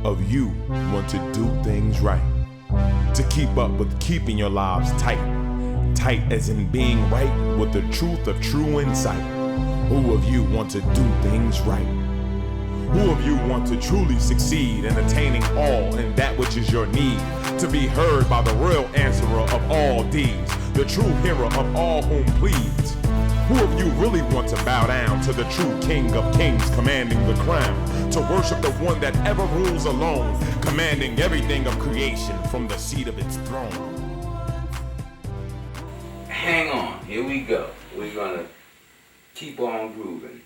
of you want to do things right? To keep up with keeping your lives tight. Tight as in being right with the truth of true insight. Who of you want to do things right? Who of you want to truly succeed in attaining all in that which is your need? To be heard by the real answerer of all deeds, the true hero of all whom pleads. Who of you really want to bow down to the true King of Kings commanding the crown? To worship the one that ever rules alone, commanding everything of creation from the seat of its throne. Hang on, here we go. We're gonna keep on grooving.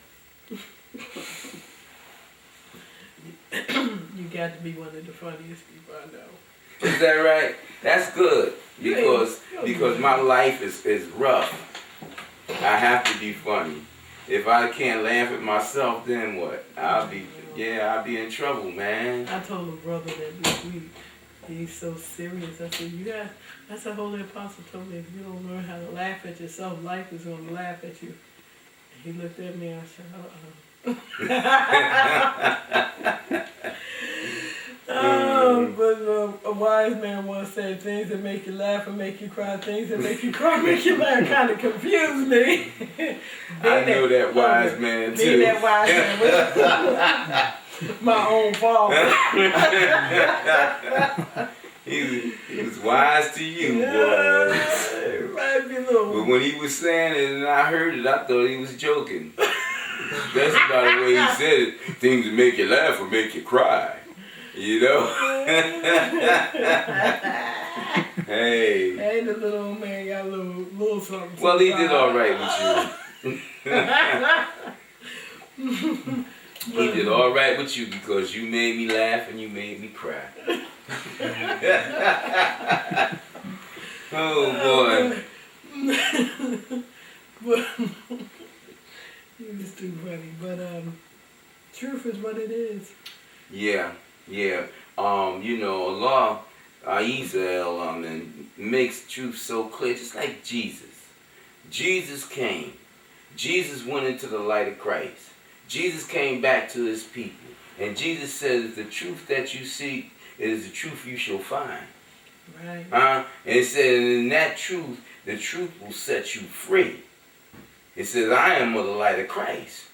You got to be one of the funniest people I know. Is that right? That's good. Because my life is rough. I have to be funny. If I can't laugh at myself, then what? I'll be in trouble, man. I told a brother that this week, he's so serious. I said, that's the Holy Apostle told me, if you don't learn how to laugh at yourself, life is going to laugh at you. And he looked at me and I said, but a wise man once said, things that make you laugh and make you cry, things that make you cry, make you laugh, kind of confused me. I know that wise man too. Being that wise man, my own fault. He was wise to you, boy. Might be a little. But when he was saying it and I heard it, I thought he was joking. That's about the way he said it. Things that make you laugh or make you cry. You know? Hey. Hey, the little old man got a little something. Well, he did all right with you. He did all right with you because you made me laugh and you made me cry. Oh, boy. He was too funny, but truth is what it is. Yeah. Allah, A.H.A.D, makes truth so clear, just like Jesus. Jesus came. Jesus went into the light of Christ. Jesus came back to his people. And Jesus says, the truth that you seek is the truth you shall find. Right. And it said, in that truth, the truth will set you free. It says, I am of the light of Christ.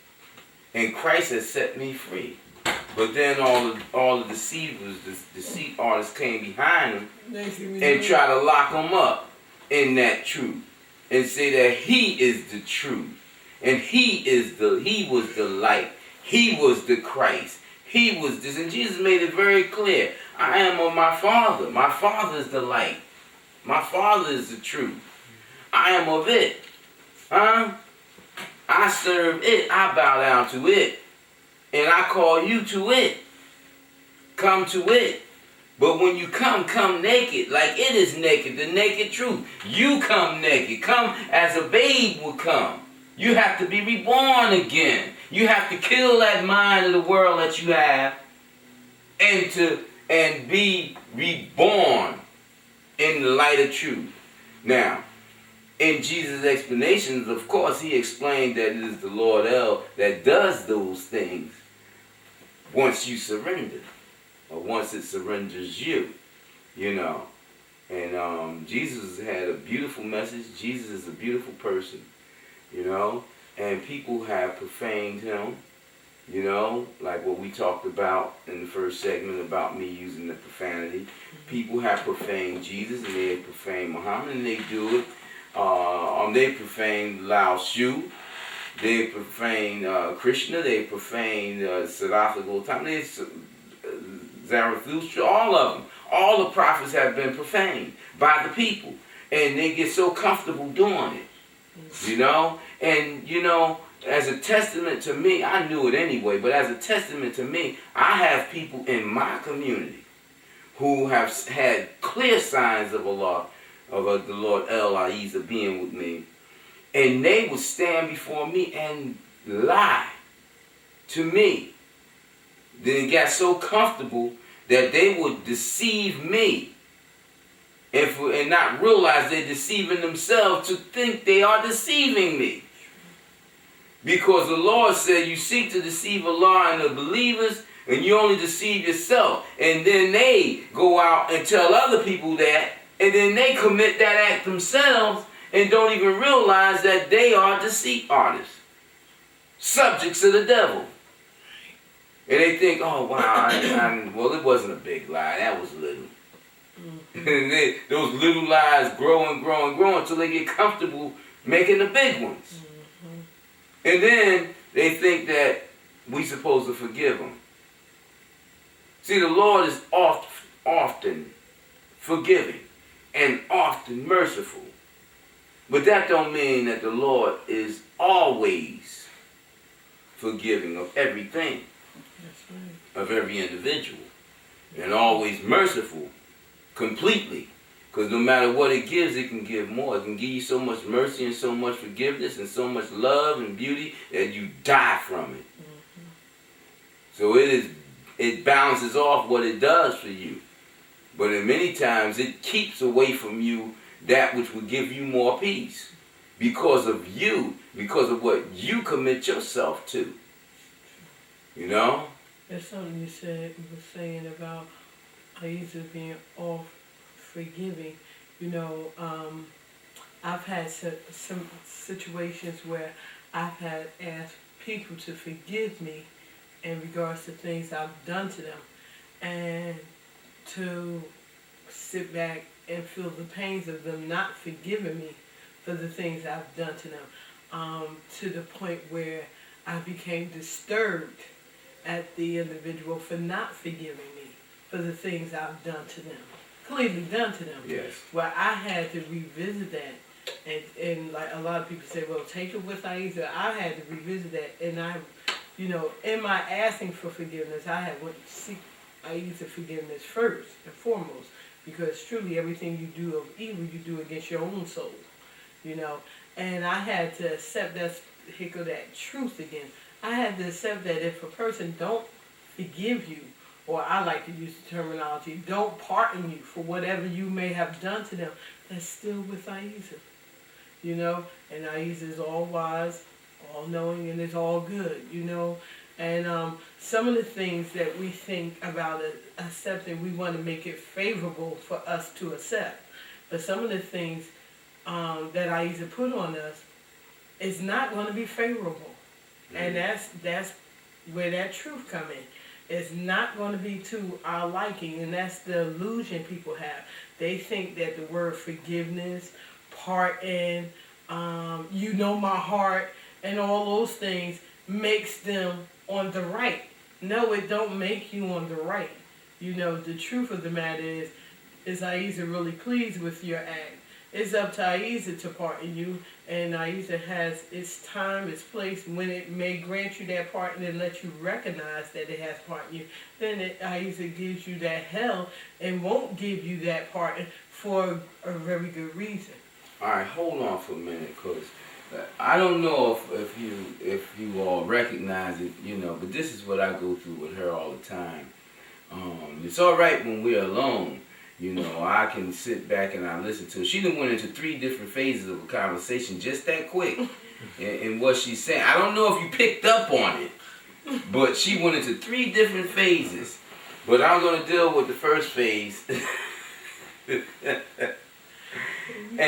And Christ has set me free. But then all the deceivers, the deceit artists came behind him and try to lock him up in that truth. And say that he is the truth. And he was the light. He was the Christ. He was this. And Jesus made it very clear. I am of my Father. My Father is the light. My Father is the truth. I am of it. I serve it. I bow down to it. And I call you to it. Come to it. But when you come naked, like it is naked, the naked truth. You come naked. Come as a babe would come. You have to be reborn again. You have to kill that mind of the world that you have and be reborn in the light of truth. Now, in Jesus' explanations, of course, he explained that it is the Lord El that does those things once you surrender, or once it surrenders you, And Jesus had a beautiful message. Jesus is a beautiful person, and people have profaned him, like what we talked about in the first segment about me using the profanity. People have profaned Jesus, and they have profaned Muhammad, and they do it. They profaned Lao Shu. They profaned Krishna. They profaned Siddhartha Gautama. Zarathustra. All of them. All the prophets have been profaned by the people. And they get so comfortable doing it. And, as a testament to me, I knew it anyway, but as a testament to me, I have people in my community who have had clear signs of Allah, of the Lord El being with me. And they would stand before me and lie to me. Then it got so comfortable that they would deceive me and not realize they're deceiving themselves to think they are deceiving me. Because the Lord said, you seek to deceive Allah and the believers, And you only deceive yourself. And then they go out and tell other people that, and then they commit that act themselves and don't even realize that they are deceit artists, subjects of the devil. And they think, oh wow, well, it wasn't a big lie, that was little. Mm-hmm. And those little lies grow and grow and grow until they get comfortable making the big ones. Mm-hmm. And then they think that we're supposed to forgive them. See, the Lord is often forgiving and often merciful. But that don't mean that the Lord is always forgiving of everything. That's right. Of every individual. And always merciful completely. Because no matter what it gives, it can give more. It can give you so much mercy and so much forgiveness and so much love and beauty that you die from it. Mm-hmm. So it balances off what it does for you. But in many times it keeps away from you that which would give you more peace. Because of you. Because of what you commit yourself to. You know? There's something you were saying about A.H.A.D being all forgiving. You know, I've had some situations where I've had asked people to forgive me in regards to things I've done to them, and to sit back and feel the pains of them not forgiving me for the things I've done to them, to the point where I became disturbed at the individual for not forgiving me for the things I've done to them, clearly done to them. Yes. Where I had to revisit that, and like a lot of people say, well, take it with A.H.A.D. I had to revisit that, and I, you know, in my asking for forgiveness, I had went to seek A.H.A.D forgiveness first and foremost, because truly everything you do of evil, you do against your own soul, you know. And I had to accept that truth again. I had to accept that if a person don't forgive you, or I like to use the terminology, don't pardon you for whatever you may have done to them, that's still with A.H.A.D. You know, and A.H.A.D is all wise, all knowing, and it's all good, you know. And some of the things that we think about accepting, we want to make it favorable for us to accept. But some of the things that A.H.A.D put on us is not going to be favorable. And that's where that truth comes in. It's not going to be to our liking, and that's the illusion people have. They think that the word forgiveness, pardon, you know my heart, and all those things makes them on the right. No, it don't make you on the right. You know, the truth of the matter is A.H.A.D really pleased with your act? It's up to A.H.A.D to pardon you, and A.H.A.D has its time, its place, when it may grant you that pardon and let you recognize that it has pardoned you. Then A.H.A.D gives you that hell and won't give you that pardon for a very good reason. All right, hold on for a minute, because I don't know if you all recognize it, you know, but this is what I go through with her all the time. It's all right when we're alone. You know, I can sit back and I listen to her. She done went into 3 different phases of a conversation just that quick. And what she's saying, I don't know if you picked up on it, but she went into 3 different phases. But I'm going to deal with the first phase.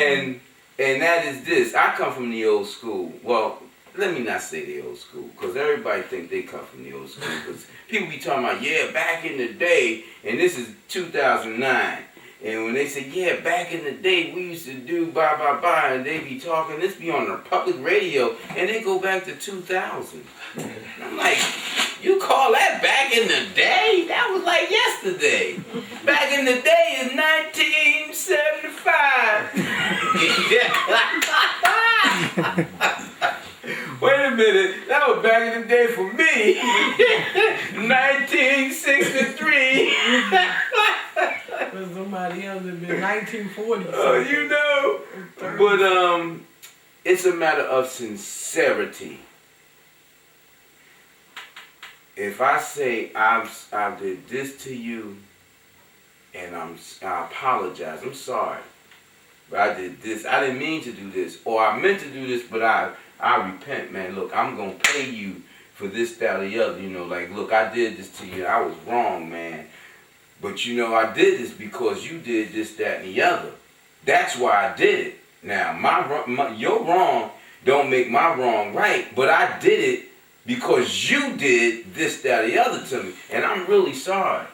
And that is this. I come from the old school. Well, let me not say the old school, because everybody think they come from the old school. Because people be talking about, yeah, back in the day, and this is 2009. And when they say, yeah, back in the day, we used to do blah, blah, blah, and they be talking, this be on the public radio, and they go back to 2000. And I'm like, you call that back in the day? That was like yesterday. Back in the day is 1975. Wait a minute, that was back in the day for me. 1963. For somebody else, it'd been 1940. Oh, you know. But it's a matter of sincerity. If I say I did this to you, and I apologize, I'm sorry, but I did this, I didn't mean to do this, or I meant to do this, but I repent, man. Look, I'm gonna pay you for this, that, or the other. You know, like, look, I did this to you. I was wrong, man. But, you know, I did this because you did this, that, and the other. That's why I did it. Now, your wrong don't make my wrong right, but I did it because you did this, that, or the other to me. And I'm really sorry.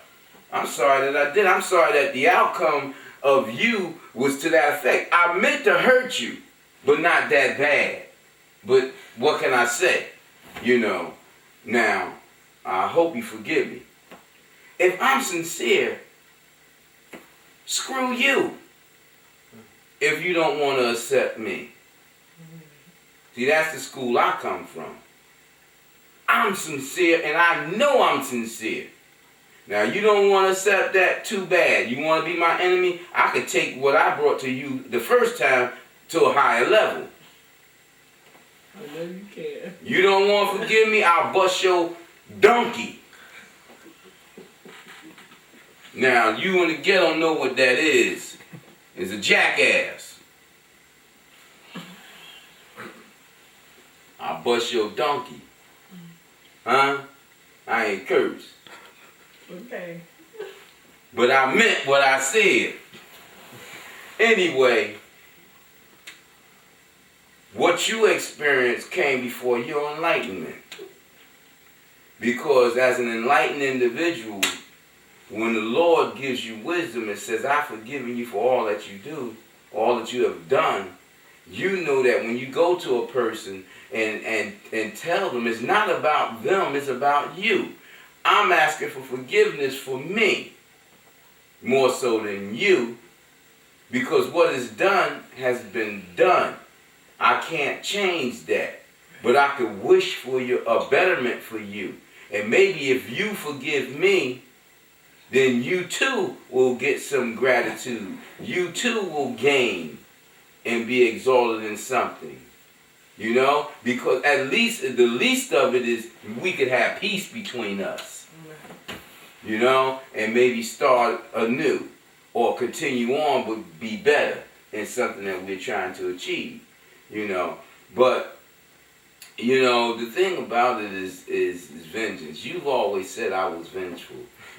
I'm sorry that I did. I'm sorry that the outcome of you was to that effect. I meant to hurt you, but not that bad. But what can I say? You know, now, I hope you forgive me. If I'm sincere, screw you if you don't want to accept me. See, that's the school I come from. I'm sincere, and I know I'm sincere. Now, you don't want to accept that, too bad. You want to be my enemy? I could take what I brought to you the first time to a higher level. I know you can. You don't want to forgive me? I'll bust your donkey. Now, you in the ghetto know what that is. It's a jackass. I'll bust your donkey. Huh? I ain't cursed. Okay. But I meant what I said. Anyway, what you experienced came before your enlightenment. Because as an enlightened individual, when the Lord gives you wisdom and says, I've forgiven you for all that you do, all that you have done, you know that when you go to a person and tell them it's not about them, it's about you. I'm asking for forgiveness for me, more so than you, because what is done has been done. I can't change that, but I could wish for a betterment for you. And maybe if you forgive me, then you too will get some gratitude. You too will gain and be exalted in something. You know? Because at least, the least of it is we could have peace between us. You know? And maybe start anew. Or continue on but be better in something that we're trying to achieve. You know? But, you know, the thing about it is vengeance. You've always said I was vengeful.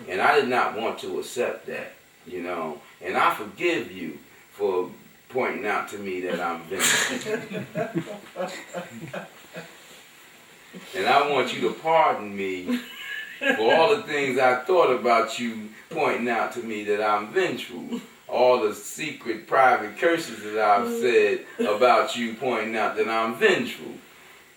And I did not want to accept that, you know. And I forgive you for pointing out to me that I'm vengeful. And I want you to pardon me for all the things I thought about you pointing out to me that I'm vengeful. All the secret, private curses that I've said about you pointing out that I'm vengeful.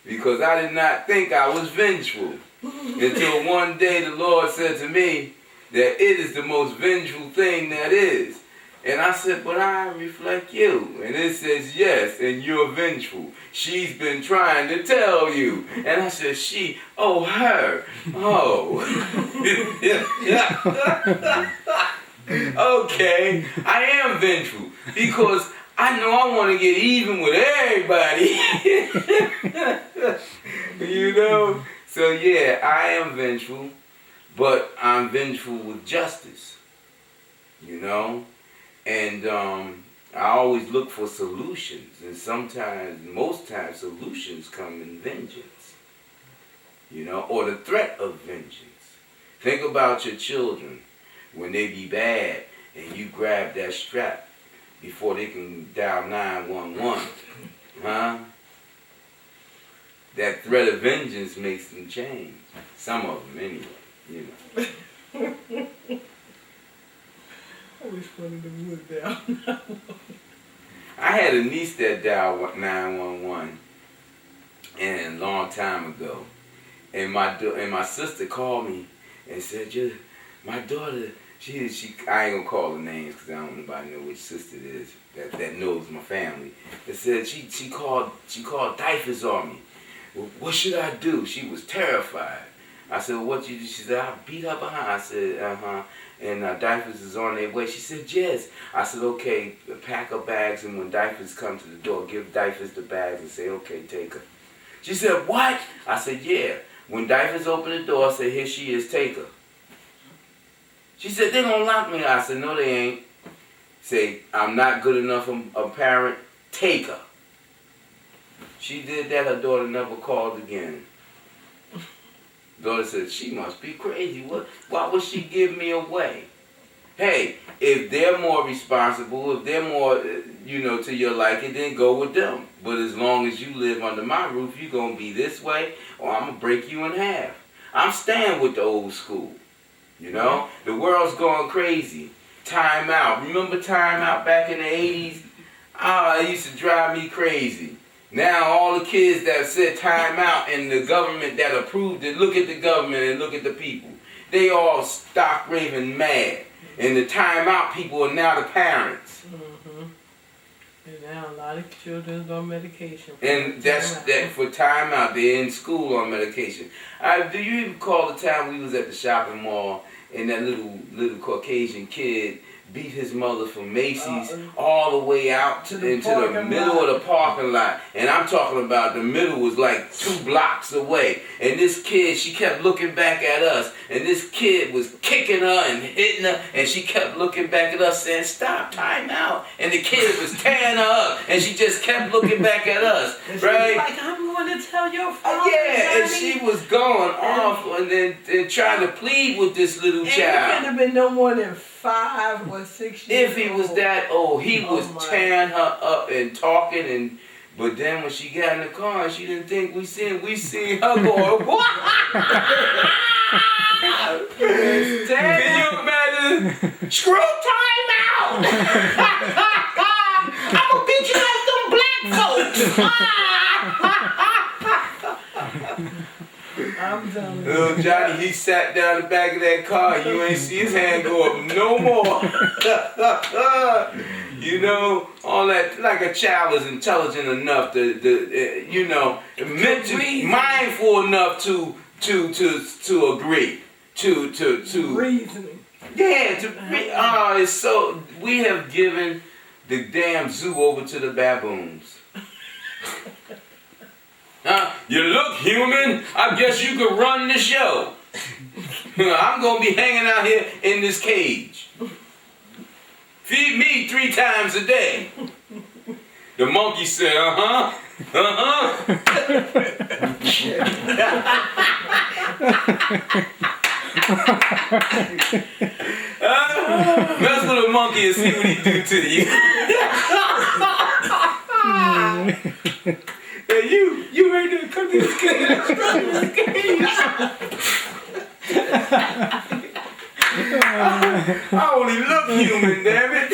Because I did not think I was vengeful. Until one day the Lord said to me that it is the most vengeful thing that is. And I said, but I reflect you. And it says, yes, and you're vengeful. She's been trying to tell you. And I said, she, oh, her, oh. Okay, I am vengeful because I know I want to get even with everybody. You know? So yeah, I am vengeful, but I'm vengeful with justice. You know? And I always look for solutions. And sometimes, most times, solutions come in vengeance. You know? Or the threat of vengeance. Think about your children when they be bad and you grab that strap before they can dial 911. Huh? That threat of vengeance makes them change. Some of them, anyway. You know. Always funny to wood down. I had a niece that dialed 911, and a long time ago, and my sister called me and said, my daughter, she I ain't gonna call her names because I don't nobody know which sister it is that knows my family. It said she called Dyfus on me. Well, what should I do? She was terrified. I said, well, what you do? She said, I beat her behind. I said, uh-huh. And Dyfus is on their way. She said, yes. I said, okay, pack her bags, and when Dyfus comes to the door, give Dyfus the bags and say, okay, take her. She said, what? I said, yeah. When Dyfus opened the door, I said, here she is, take her. She said, they gonna lock me. I said, no, they ain't. Say, I'm not good enough a parent, take her. She did that, her daughter never called again. Daughter said, she must be crazy. Why would she give me away? Hey, if they're more responsible, if they're more, to your liking, then go with them. But as long as you live under my roof, you're going to be this way, or I'm going to break you in half. I'm staying with the old school. The world's going crazy. Timeout. Remember Timeout back in the 80s? It used to drive me crazy. Now all the kids that said Timeout and the government that approved it, look at the government and look at the people. They all stock raving mad. And the Timeout people are now the parents. Mm-hmm. And now a lot of children's on medication. And that's that for Timeout. They're in school on medication. Do you even recall the time we was at the shopping mall and that little Caucasian kid beat his mother from Macy's all the way out into the middle of the parking lot. And I'm talking about the middle was like 2 blocks away. And this kid, she kept looking back at us. And this kid was kicking her and hitting her. And she kept looking back at us saying, stop, time out. And the kid was tearing her up. And she just kept looking back at us. And right? She was like, I'm going to tell your father. Yeah, and she was going off and then trying to plead with this little child. He could have been no more than 5 or 6 years If he was that old, he was tearing her up and talking, but then when she got in the car, she didn't think we seen her going, what? Can you imagine? Screw Timeout! I'm gonna beat you like them black folks! I'm telling you. Little Johnny, he sat down the back of that car. You ain't see his hand go up no more. All that, like a child is intelligent enough to mentally, mindful enough to agree, to reasoning. Yeah, it's so, we have given the damn zoo over to the baboons. You look human. I guess you could run the show. I'm going to be hanging out here in this cage. Feed me 3 times a day. The monkey said, mess with a monkey and see what he do to you. Hey, you ready to come to this cage? I only look human, damn it.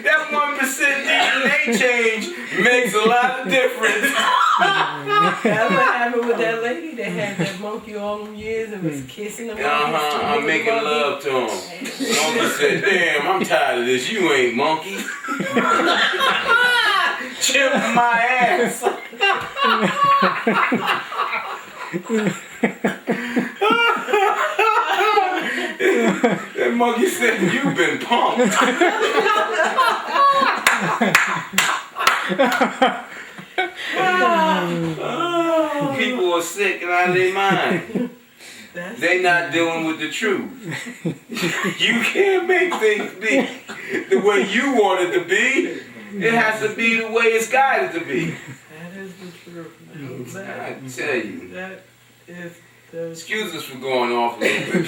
That 1% DNA change makes a lot of difference. That's what happened with that lady that had that monkey all them years and was kissing the monkey. I'm making love to him. Monkey said, damn, I'm tired of this. You ain't monkey. Chip my ass. That monkey said, you've been punked. People are sick and out of their mind. They not dealing with the truth. You can't make things be the way you want it to be. It has to be the way it's guided to be. That is the truth. I tell you. That is the Excuse us for going off a little bit.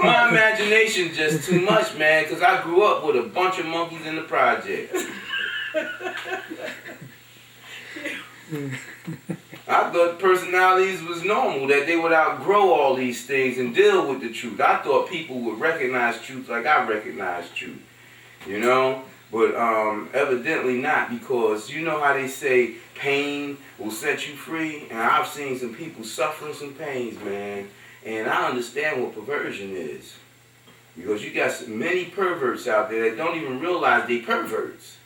My imagination's just too much, man, because I grew up with a bunch of monkeys in the project. I thought personalities was normal, that they would outgrow all these things and deal with the truth. I thought people would recognize truth like I recognize truth. But evidently not, because you know how they say pain will set you free, and I've seen some people suffering some pains, man, and I understand what perversion is, because you got many perverts out there that don't even realize they perverts.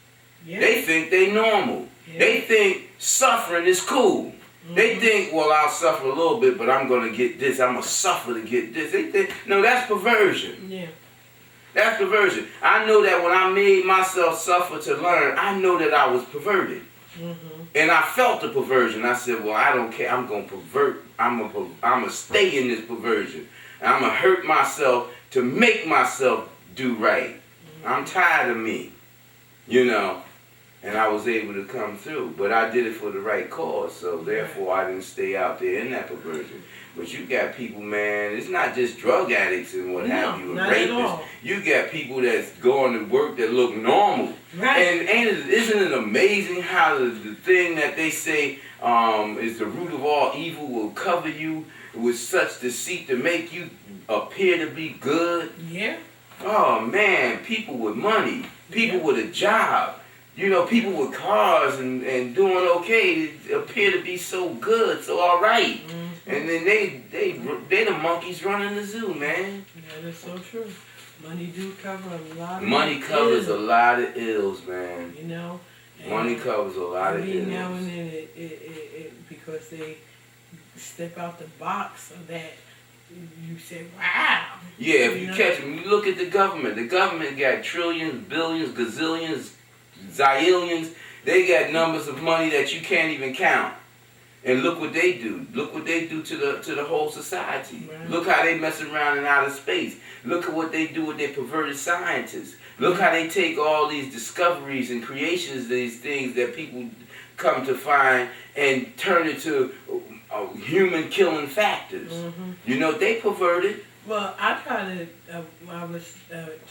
Yeah. They think they normal. Yeah. They think suffering is cool. Mm-hmm. They think, well, I'll suffer a little bit, but I'm going to get this. I'm going to suffer to get this. They think, no, that's perversion. Yeah. That's perversion. I know that when I made myself suffer to learn, I know that I was perverted. Mm-hmm. And I felt the perversion. I said, well, I don't care. I'm going to pervert. I'm going to stay in this perversion. I'm going to hurt myself to make myself do right. Mm-hmm. I'm tired of me. and I was able to come through. But I did it for the right cause, so therefore I didn't stay out there in that perversion. But you got people, man, it's not just drug addicts and what have you, and rapists. You got people that's going to work that look normal. Right. And isn't it amazing how the thing that they say is the root of all evil will cover you with such deceit to make you appear to be good? Yeah. Oh, man, people with money, people with a job, you know, people with cars and doing okay appear to be so good, so all right. Mm-hmm. And then they the monkeys running the zoo, man. That is so true. Money do cover a lot of Money covers a lot of ills, man. You know? Money covers a lot of ills. Now and then it because they step out the box so that you say, wow. Yeah, if you catch them, you look at the government. The government got trillions, billions, gazillions, zillions. They got numbers of money that you can't even count. And look what they do. Look what they do to the whole society. Right. Look how they mess around in outer space. Look at what they do with their perverted scientists. Look how they take all these discoveries and creations, these things that people come to find, and turn it to human killing factors. Mm-hmm. You know, they perverted. Well, I try to, I was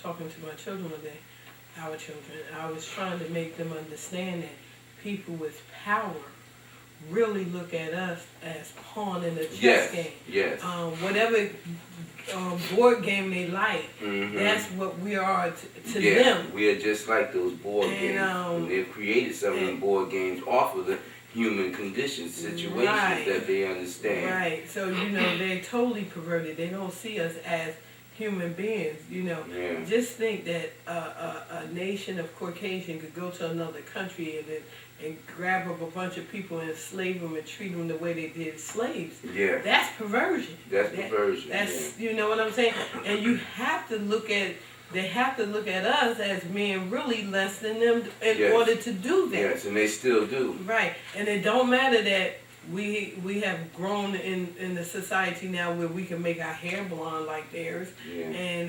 talking to my children one day, our children, I was trying to make them understand that people with power really look at us as pawn in a chess game. Yes. Whatever board game they like, mm-hmm. that's what we are to them. We are just like those board games. And they've created some of them board games off of the human conditions, situations that they understand. Right. So, you know, they're totally perverted. They don't see us as human beings, you know. Yeah. Just think that a nation of Caucasian could go to another country and grab up a bunch of people and enslave them and treat them the way they did slaves. Yeah. That's perversion. That's perversion. That's you know what I'm saying? And you have to look at they have to look at us as being really less than them in order to do that. Yes, and they still do. Right. And it don't matter that we have grown in the society now where we can make our hair blonde like theirs, and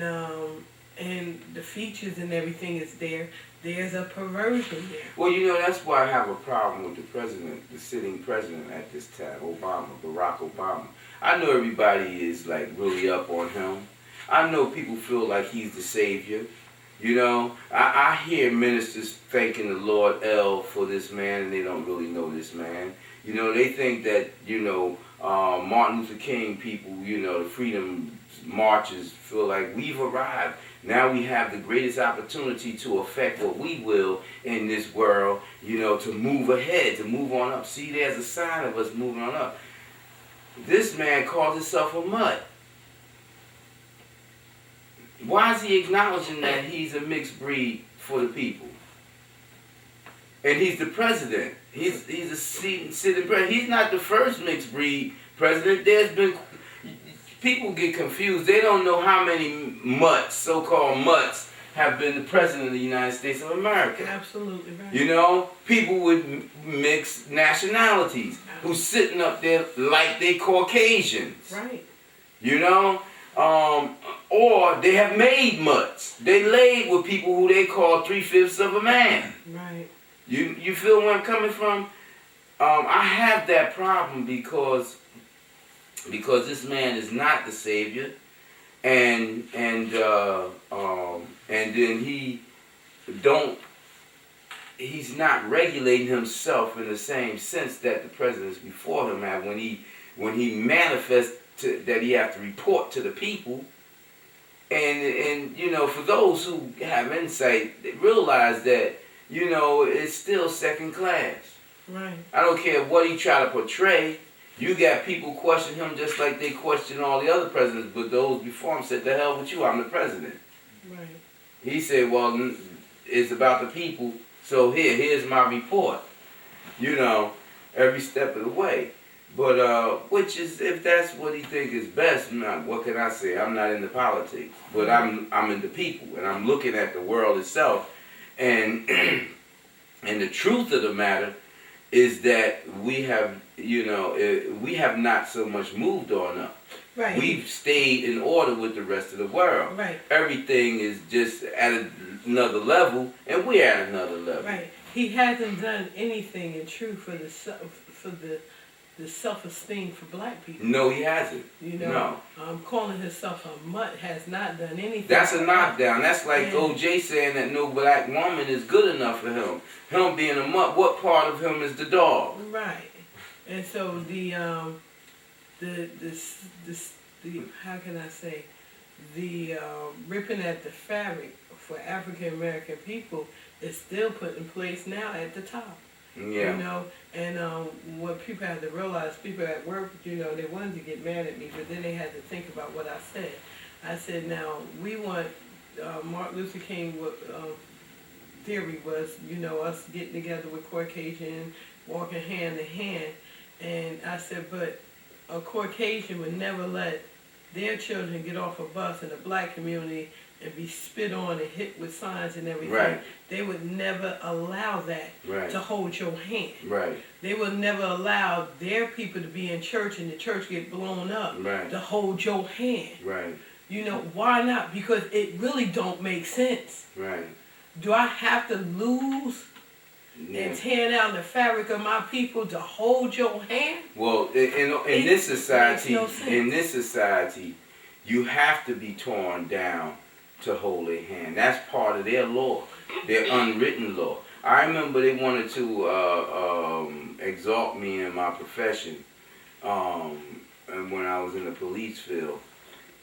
the features and everything is there. There's a perversion there. Well, you know, that's why I have a problem with the president, the sitting president at this time, Barack Obama. I know everybody is like really up on him. I know people feel like he's the savior. You know, I hear ministers thanking the Lord L for this man, and they don't really know this man. You know, they think that, you know, Martin Luther King people, you know, the freedom marches feel like we've arrived. Now we have the greatest opportunity to affect what we will in this world, you know, to move ahead, to move on up. See, there's a sign of us moving on up. This man calls himself a mutt. Why is he acknowledging that he's a mixed breed for the people? And he's the president. He's a sitting president. He's not the first mixed breed president. There's been people get confused. They don't know how many mutts, so-called mutts, have been the president of the United States of America. Absolutely right. You know, people with mixed nationalities who's sitting up there like they Caucasians. Right. You know, or they have made mutts. They laid with people who they call 3/5 of a man. Right. You feel where I'm coming from? I have that problem because this man is not the savior, and then he's not regulating himself in the same sense that the presidents before him have when he manifests that he has to report to the people. And you know, for those who have insight, they realize that, you know, it's still second class. Right. I don't care what he try to portray. You got people question him just like they question all the other presidents, but those before him said, "The hell with you, I'm the president." Right. He said, "Well, it's about the people, so here's my report." You know, every step of the way. But which is, if that's what he think is best, what can I say? I'm not into politics, but I'm into people, and I'm looking at the world itself, and and the truth of the matter is that we have, you know, we have not so much moved on up. Right. We've stayed in order with the rest of the world. Right. Everything is just at another level, and we're at another level. Right. he hasn't done anything in truth for the self-esteem for black people. No, he hasn't. You know, calling himself a mutt has not done anything. That's a knockdown. That's like O.J. saying that no black woman is good enough for him. Him being a mutt, what part of him is the dog? Right. And so the how can I say, the ripping at the fabric for African American people is still put in place now at the top. Yeah. You know, and what people have to realize, people at work, you know, they wanted to get mad at me, but then they had to think about what I said. I said, now, we want, Martin Luther King theory was, you know, us getting together with Caucasian, walking hand in hand. And I said, but a Caucasian would never let their children get off a bus in the black community and be spit on and hit with signs and everything. Right. They would never allow that to hold your hand. Right. They would never allow their people to be in church and the church get blown up to hold your hand. Right. You know, why not? Because it really don't make sense. Right. Do I have to lose and tear down the fabric of my people to hold your hand? Well, in this society, makes no sense. in this society, you have to be torn down to hold a hand. That's part of their law, their unwritten law. I remember they wanted to exalt me in my profession, and when I was in the police field,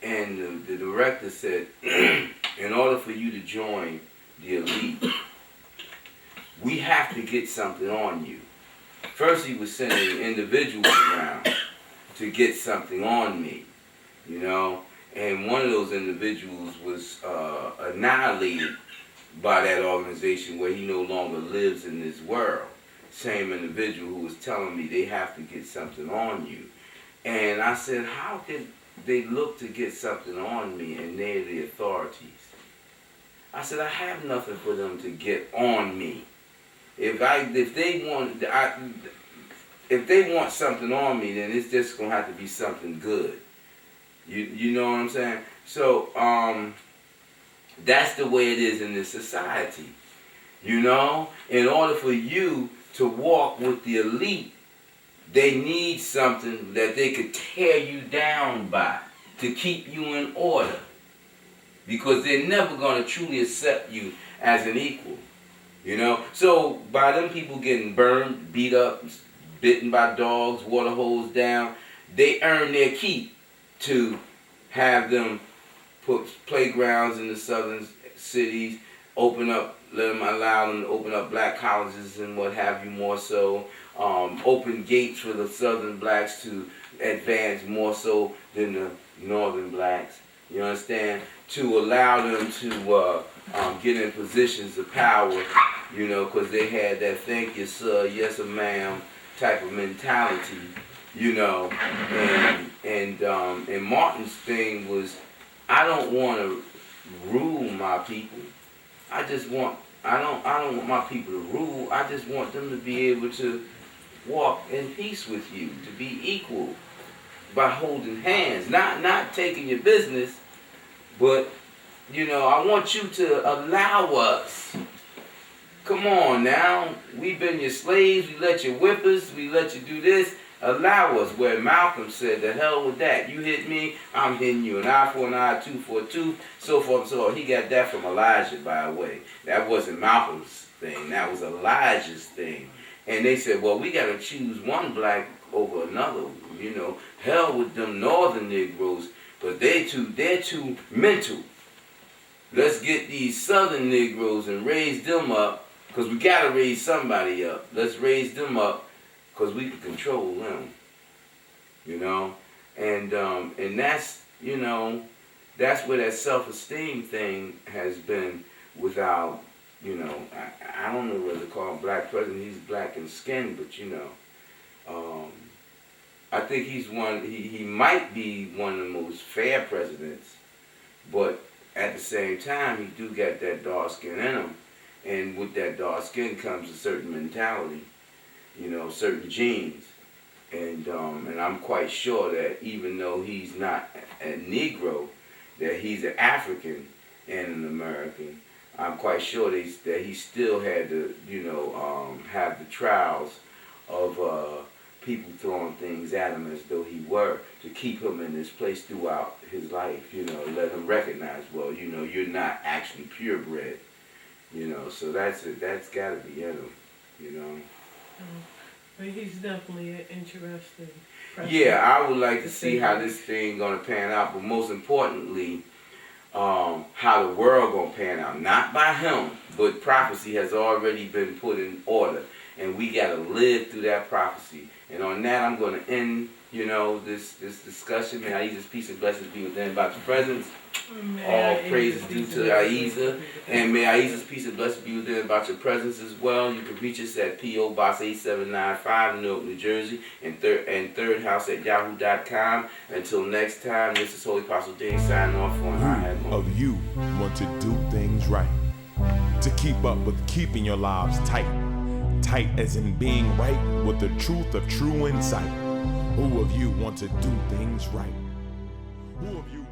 and the director said, in order for you to join the elite, we have to get something on you. First, he was sending individuals around to get something on me, you know. And one of those individuals was annihilated by that organization, where he no longer lives in this world. Same individual who was telling me they have to get something on you. And I said, how could they look to get something on me and they're the authorities? I said, I have nothing for them to get on me. If they want something on me, then it's just gonna have to be something good. You know what I'm saying? So that's the way it is in this society. You know, in order for you to walk with the elite, they need something that they could tear you down by to keep you in order, because they're never going to truly accept you as an equal. You know, so by them people getting burned, beat up, bitten by dogs, water hosed down, they earn their keep to have them put playgrounds in the southern cities, allow them to open up black colleges and what have you more so, open gates for the southern blacks to advance more so than the northern blacks, you understand, to allow them to get in positions of power, you know, because they had that thank you sir, yes ma'am type of mentality, you know, and Martin's thing was, I don't want to rule my people. I don't want my people to rule. I just want them to be able to walk in peace with you, to be equal by holding hands, not taking your business, but you know, I want you to allow us. Come on now, we've been your slaves, we let you whip us, we let you do this. Allow us, where Malcolm said, the hell with that. You hit me, I'm hitting you. An eye for an eye, tooth for a tooth, so forth and so on. He got that from Elijah, by the way. That wasn't Malcolm's thing, that was Elijah's thing. And they said, well, we got to choose one black over another. You know, hell with them northern Negroes, but they're too mental. Let's get these southern Negroes and raise them up, because we got to raise somebody up. Let's raise them up, because we can control them, you know, and that's, you know, that's where that self-esteem thing has been without, you know, I don't know whether to call him black president. He's black in skin, but you know, I think he might be one of the most fair presidents, but at the same time, he do got that dark skin in him, and with that dark skin comes a certain mentality. You know, certain genes, and I'm quite sure that even though he's not a Negro, that he's an African and an American, I'm quite sure that he still had to, have the trials of people throwing things at him as though he were, to keep him in this place throughout his life, let him recognize, well, you're not actually purebred, so that's got to be in him, But he's definitely an interesting person. Yeah, I would like to see how this thing gonna pan out, but most importantly, how the world gonna pan out. Not by him, but prophecy has already been put in order, and we gotta live through that prophecy. And on that, I'm gonna end, this discussion. May Aisha's peace and blessings be with them about your presence. All praises due to Aisha. And may Aisha's peace and blessings be with them about your presence as well. You can reach us at P.O. Box 8795, Newark, New Jersey, and third house at yahoo.com. Until next time, this is Holy Apostle Dane signing off on Who of you want to do things right? To keep up with keeping your lives tight. Tight as in being right with the truth of true insight. Who of you want to do things right? Who of you